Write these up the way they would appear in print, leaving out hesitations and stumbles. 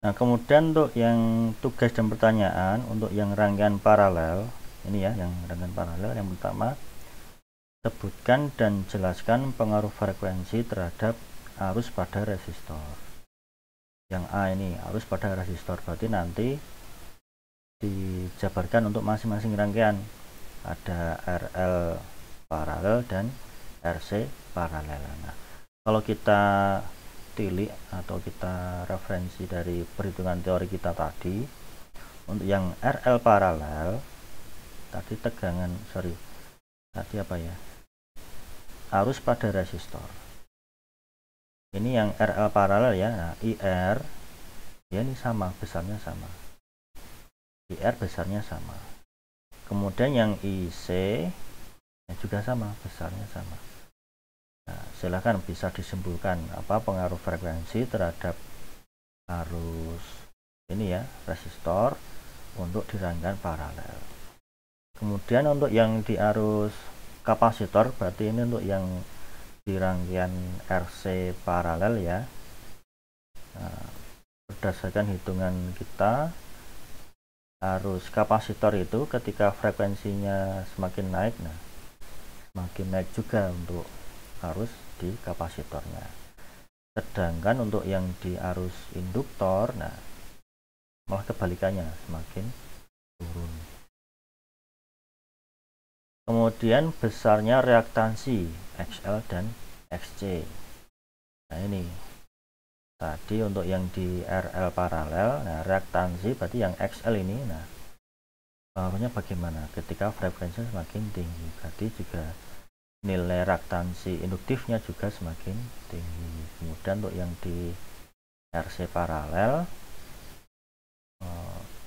Nah, kemudian untuk yang tugas dan pertanyaan untuk yang rangkaian paralel ini ya, yang rangkaian paralel yang pertama, sebutkan dan jelaskan pengaruh frekuensi terhadap arus pada resistor. Yang A ini arus pada resistor, berarti nanti dijabarkan untuk masing-masing rangkaian, ada RL paralel dan RC paralel. Nah, kalau kita tilik atau kita referensi dari perhitungan teori kita tadi, untuk yang RL paralel tadi arus pada resistor ini yang RL paralel ya. Nah, IR ya ini sama, besarnya sama, IR besarnya sama. Kemudian yang IC ya juga sama, besarnya sama. Nah, silahkan bisa disimpulkan apa pengaruh frekuensi terhadap arus ini ya, resistor untuk di rangkaian paralel. Kemudian untuk yang di arus kapasitor, berarti ini untuk yang di rangkaian RC paralel ya. Nah, berdasarkan hitungan kita, arus kapasitor itu ketika frekuensinya semakin naik, nah semakin naik juga untuk arus di kapasitornya. Sedangkan untuk yang di arus induktor, nah malah kebalikannya, semakin turun. Kemudian besarnya reaktansi XL dan XC. Nah ini tadi untuk yang di RL paralel, nah reaktansi berarti yang XL ini, nah pengaruhnya bagaimana ketika frekuensinya semakin tinggi, berarti juga nilai reaktansi induktifnya juga semakin tinggi. Kemudian untuk yang di RC paralel,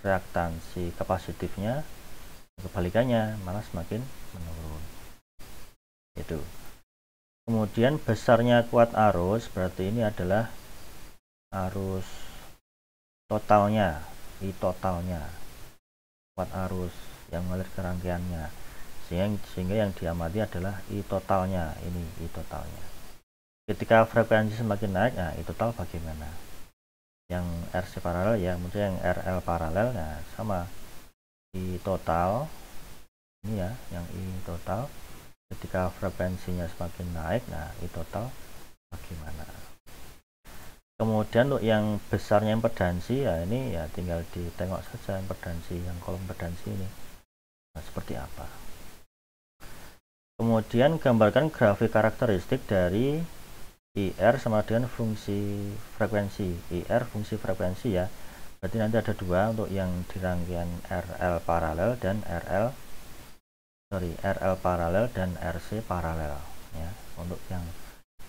reaktansi kapasitifnya kebalikannya, malah semakin menurun. Itu. Kemudian besarnya kuat arus, berarti ini adalah arus totalnya, I totalnya, kuat arus yang mengalir ke rangkaiannya, sehingga yang diamati adalah I totalnya, ini I totalnya. Ketika frekuensi semakin naik, nah I total bagaimana? Yang RC paralel ya, kemudian yang RL paralel, nah sama I total ini ya, yang I total ketika frekuensinya semakin naik, nah I total bagaimana? Kemudian untuk yang besarnya impedansi ya, ini ya tinggal ditengok saja impedansi yang kolom impedansi ini, nah, seperti apa. Kemudian gambarkan grafik karakteristik dari IR sama dengan fungsi frekuensi. IR fungsi frekuensi ya, berarti nanti ada dua untuk yang di rangkaian RL paralel dan RL paralel dan RC paralel ya, untuk yang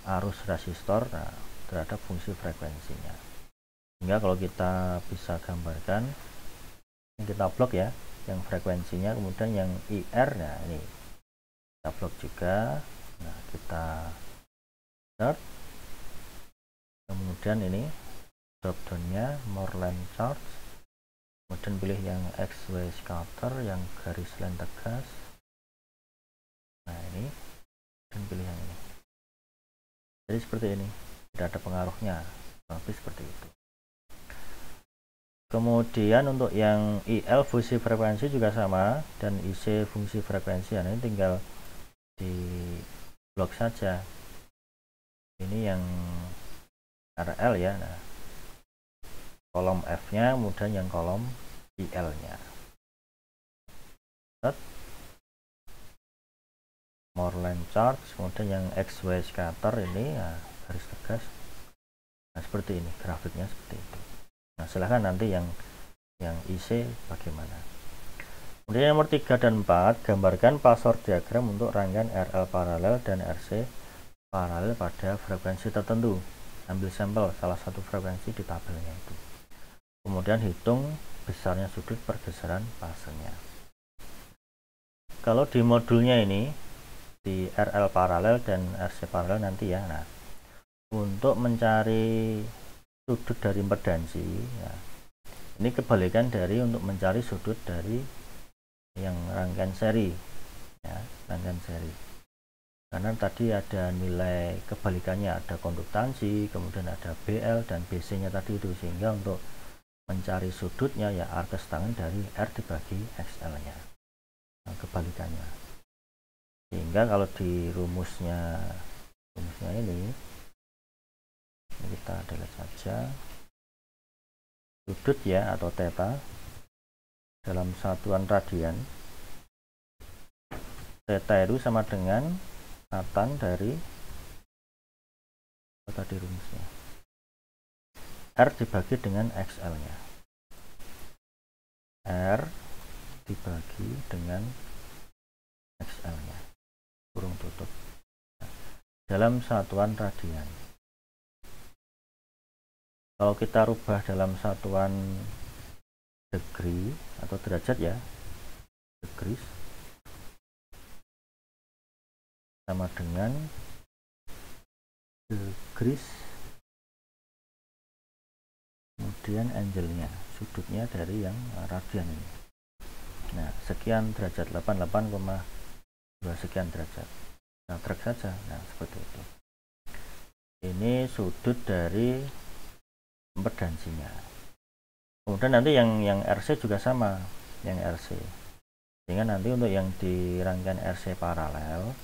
arus resistor, nah, terhadap fungsi frekuensinya. Sehingga kalau kita bisa gambarkan, kita blok ya yang frekuensinya, kemudian yang IR, nah ini kita blok juga. Nah, kita start, kemudian ini drop downnya Moreland charge, kemudian pilih yang XY scatter yang garis line tegas. Nah ini, dan pilih yang ini. Jadi seperti ini, tidak ada pengaruhnya, tapi seperti itu. Kemudian untuk yang IL fungsi frekuensi juga sama, dan IC fungsi frekuensi, nah ini tinggal di blok saja. Ini yang RL ya, nah kolom F nya, kemudian yang kolom IL nya. Moreland charge, kemudian yang XY scatter ini ya, garis tegas. Nah seperti ini grafiknya, seperti itu. Nah silahkan nanti yang IC bagaimana. Kemudian nomor 3 dan 4, gambarkan pasor diagram untuk rangkaian RL paralel dan RC paralel pada frekuensi tertentu. Ambil sampel salah satu frekuensi di tabelnya itu. Kemudian hitung besarnya sudut pergeseran fasenya. Kalau di modulnya ini di RL paralel dan RC paralel nanti ya, nah untuk mencari sudut dari impedansi ya, ini kebalikan dari untuk mencari sudut dari yang rangkaian seri ya, rangkaian seri, karena tadi ada nilai kebalikannya, ada konduktansi, kemudian ada BL dan BC nya tadi itu, sehingga untuk mencari sudutnya ya arc tangen dari R dibagi XL nya, nah, kebalikannya. Sehingga kalau di rumusnya ini kita delete saja sudut ya atau theta dalam satuan radian. Theta itu sama dengan tan dari tadi rumusnya R dibagi dengan XL nya, R dibagi dengan XL nya kurung tutup dalam satuan radian. Kalau kita rubah dalam satuan degree atau derajat ya, degrees sama dengan degrees kemudian angle-nya, sudutnya dari yang radian ini. Nah, sekian derajat 88,2 sekian derajat. Nah, track saja. Nah, seperti itu. Ini sudut dari impedansinya. Kemudian nanti yang RC juga sama, yang RC. Sehingga nanti untuk yang di rangkaian RC paralel,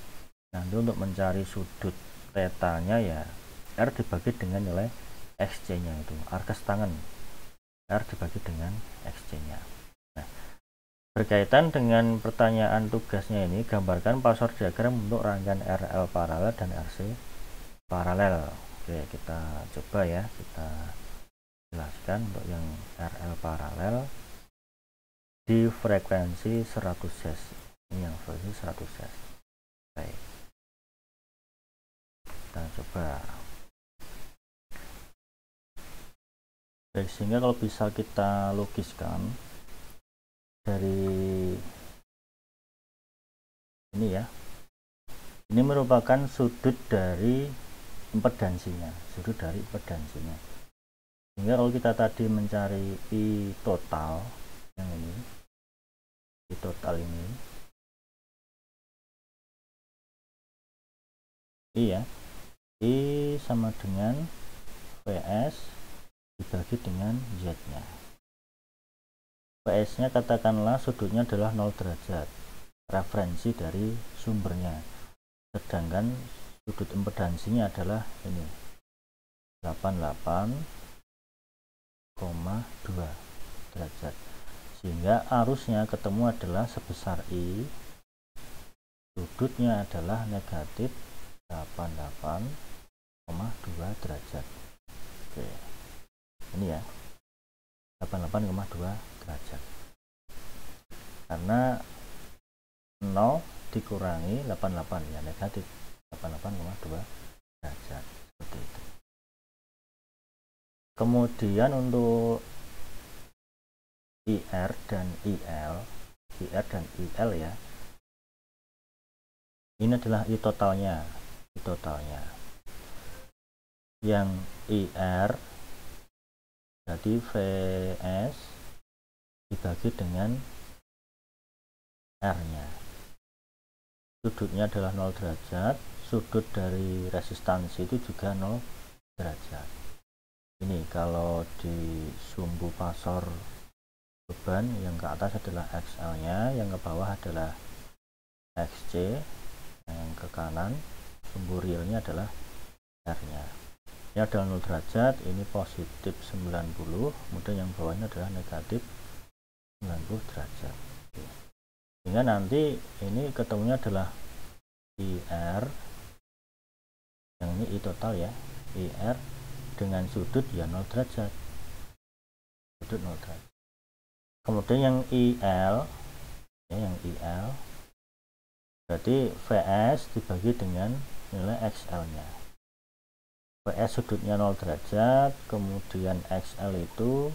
nanti untuk mencari sudut theta-nya ya R dibagi dengan nilai XC-nya itu, arc tangen R dibagi dengan XC-nya. Nah, berkaitan dengan pertanyaan tugasnya ini, gambarkan pasor diagram untuk rangkaian RL paralel dan RC paralel. Oke, kita coba ya, kita jelaskan untuk yang RL paralel di frekuensi 100 Hz. Ini yang frekuensi 100 Hz. Baik, kita coba. Baik, sehingga kalau bisa kita logiskan dari ini ya, ini merupakan sudut dari impedansinya, sehingga kalau kita tadi mencari I total yang ini, I total ini, I ya, I sama dengan VS dibagi dengan Z-nya. VS-nya katakanlah sudutnya adalah 0 derajat, referensi dari sumbernya. Sedangkan sudut impedansinya adalah ini 88,2 derajat. Sehingga arusnya ketemu adalah sebesar I, sudutnya adalah negatif 88,2 derajat. Oke. Ini ya, 88,2 derajat. Karena 0 dikurangi 88 ya, negatif 88,2 derajat, seperti itu. Kemudian untuk IR dan IL ya, ini adalah I totalnya. Yang IR jadi VS dibagi dengan R-nya. Sudutnya adalah 0 derajat, sudut dari resistansi itu juga 0 derajat. Ini kalau di sumbu pasor beban, yang ke atas adalah XL-nya, yang ke bawah adalah XC, yang ke kanan sumbu realnya adalah R-nya. Ini adalah 0 derajat, ini positif 90, kemudian yang bawahnya adalah negatif 90 derajat. Sehingga nanti ini ketemunya adalah IR, yang ini I total ya, IR dengan sudut ya 0 derajat, sudut 0 derajat. Kemudian yang IL ya, yang IL berarti VS dibagi dengan nilai XL-nya. VS sudutnya 0 derajat, kemudian XL itu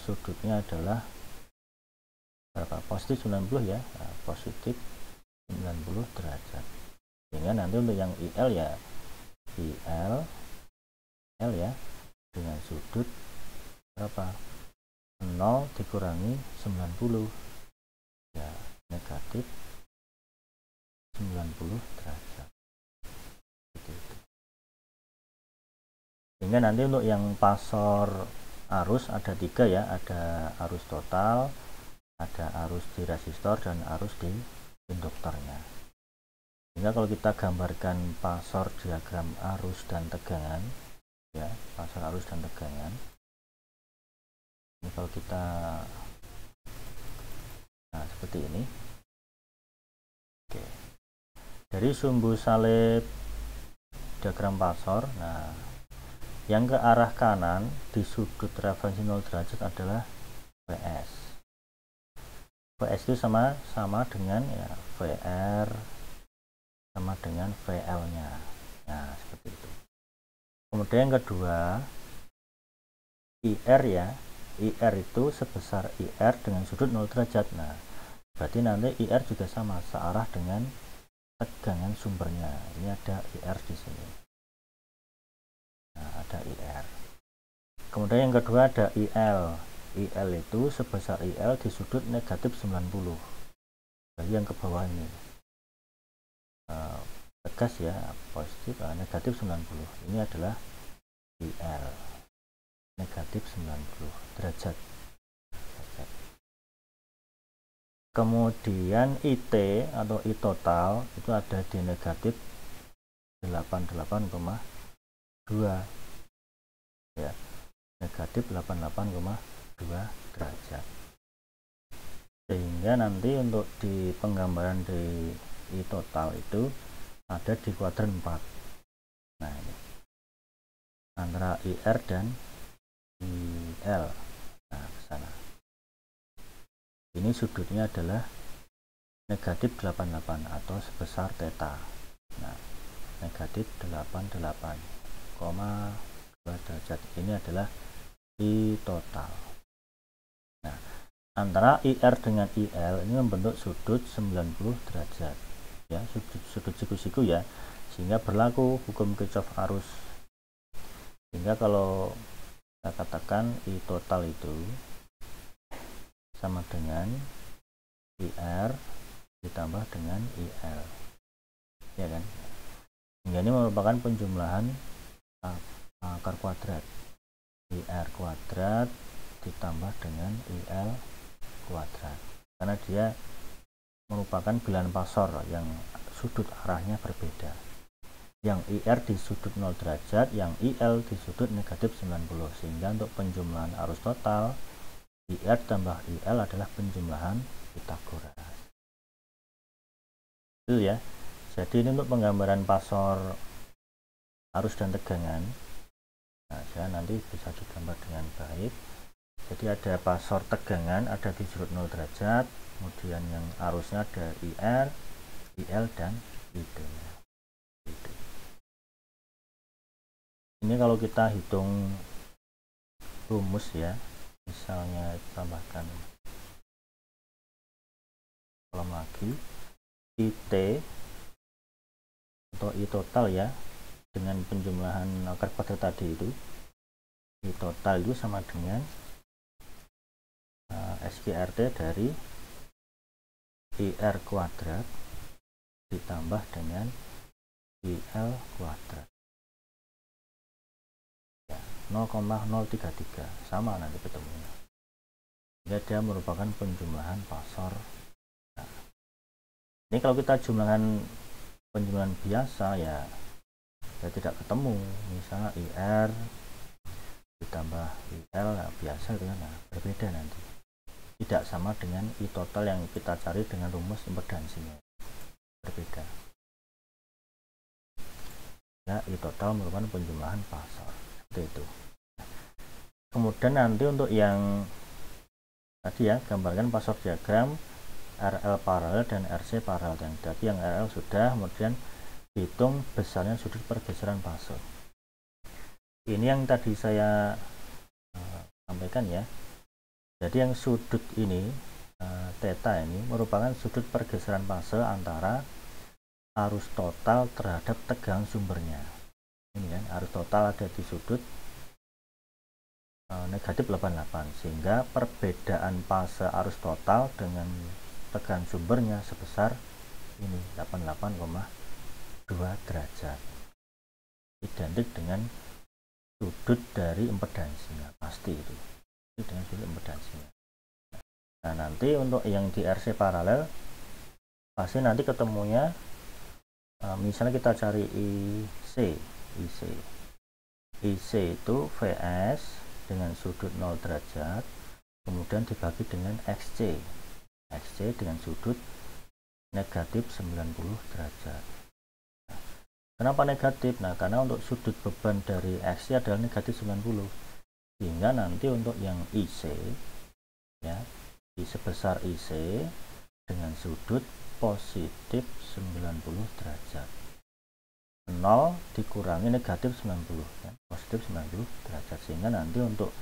sudutnya adalah berapa? Positif 90 ya, nah, positif 90 derajat. Sehingga nanti untuk yang IL ya, IL ya, dengan sudut berapa? 0 dikurangi 90 ya, negatif 90 derajat. Sehingga nanti untuk yang pasor arus ada 3 ya, ada arus total, ada arus di resistor, dan arus di induktornya. Sehingga kalau kita gambarkan pasor diagram arus dan tegangan ya, pasor arus dan tegangan ini kalau kita seperti ini. Oke. Dari sumbu salib diagram pasor, nah yang ke arah kanan di sudut referensi 0 derajat adalah Vs. Vs itu sama dengan ya VR sama dengan VL nya. Nah seperti itu. Kemudian yang kedua IR ya, IR itu sebesar IR dengan sudut 0 derajat. Nah berarti nanti IR juga sama searah dengan tegangan sumbernya. Ini ada IR di sini. Nah, ada IR. Kemudian yang kedua ada IL. IL itu sebesar IL di sudut negatif 90. Jadi yang ke bawah ini tegas ya, positif, negatif 90. Ini adalah IL negatif 90 derajat. Kemudian IT atau I total itu ada di negatif 88,2 ya, negatif 88,2 derajat. Sehingga nanti untuk di penggambaran di I total itu ada di kuadran 4. Nah ini antara IR dan IL. Nah ke sana. Ini sudutnya adalah negatif 88 atau sebesar theta. Nah, negatif 88,2 derajat. Ini adalah I total. Nah, antara IR dengan IL ini membentuk sudut 90 derajat. Ya, sudut siku-siku ya. Sehingga berlaku hukum Kirchhoff arus. Sehingga kalau kita katakan I total itu sama dengan IR ditambah dengan IL, ya kan? Hingga ini merupakan penjumlahan akar kuadrat, IR kuadrat ditambah dengan IL kuadrat, karena dia merupakan bilangan pasor yang sudut arahnya berbeda. Yang IR di sudut 0 derajat, yang IL di sudut negatif 90, sehingga untuk penjumlahan arus total IR tambah IL adalah penjumlahan Pitagoras. Itu ya. Jadi ini untuk penggambaran pasor arus dan tegangan. Nah, saya nanti bisa digambar dengan baik. Jadi ada pasor tegangan ada di sudut 0 derajat, kemudian yang arusnya ada IR, IL dan ID. Ini kalau kita hitung rumus ya, misalnya tambahkan kolom lagi IT atau I total ya, dengan penjumlahan akar kuadrat tadi itu, I total itu sama dengan SQRT dari IR kuadrat ditambah dengan IL kuadrat ya, 0,033 sama nanti ketemunya. Jadi dia merupakan penjumlahan pasor. Nah, ini kalau kita jumlahkan penjumlahan biasa ya tidak ketemu. Misalnya IR ditambah IL biasa itu kan, nah, berbeda nanti. Tidak sama dengan I total yang kita cari dengan rumus impedansinya, berbeda. Ya, I total merupakan penjumlahan pasor seperti itu. Kemudian nanti untuk yang tadi ya, gambarkan pasor diagram RL paralel dan RC paralel. Yang tadi yang RL sudah, kemudian hitung besarnya sudut pergeseran pasor. Ini yang tadi saya sampaikan ya. Jadi yang sudut ini theta ini merupakan sudut pergeseran fase antara arus total terhadap tegangan sumbernya. Ini kan arus total ada di sudut negatif 88, sehingga perbedaan fase arus total dengan tegangan sumbernya sebesar ini 88,2 derajat, identik dengan sudut dari impedansinya, pasti itu dengan sudut impedansinya. Nah nanti untuk yang di RC paralel pasti nanti ketemunya misalnya kita cari IC itu VS dengan sudut 0 derajat kemudian dibagi dengan XC dengan sudut negatif 90 derajat. Kenapa negatif? Nah karena untuk sudut beban dari XC adalah negatif 90, sehingga nanti untuk yang IC ya, di sebesar IC dengan sudut positif 90 derajat, 0 dikurangi negatif 90 ya, positif 90 derajat, sehingga nanti untuk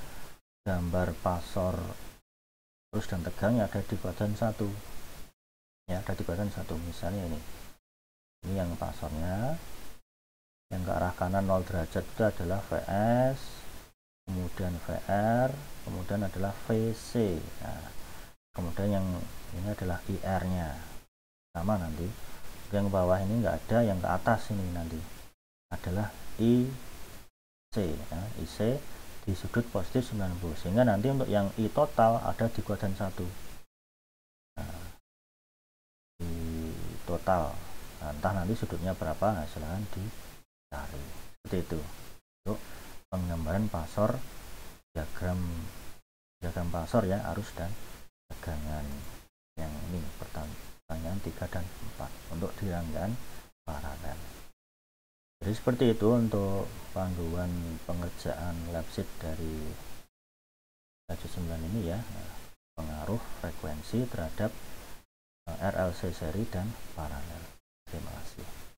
gambar pasor lurus dan tegangnya ada di kuadran 1 ya, ada di kuadran 1. Misalnya ini yang pasornya yang ke arah kanan 0 derajat itu adalah VS, kemudian VR, kemudian adalah VC. Nah, kemudian yang ini adalah IR nya sama, nanti yang bawah ini enggak ada, yang ke atas ini nanti adalah IC ya, IC di sudut positif 90, sehingga nanti untuk yang I total ada di kuadran 1. Nah, di total nah, entah nanti sudutnya berapa, nah, silahkan dicari seperti itu untuk penggambaran pasor, diagram pasor ya, arus dan tegangan yang ini pertanyaan 3 dan 4 untuk di rangkaian paralel. Jadi seperti itu untuk panduan pengerjaan lab sheet dari 9 ini ya, pengaruh frekuensi terhadap RLC seri dan paralel. Terima kasih.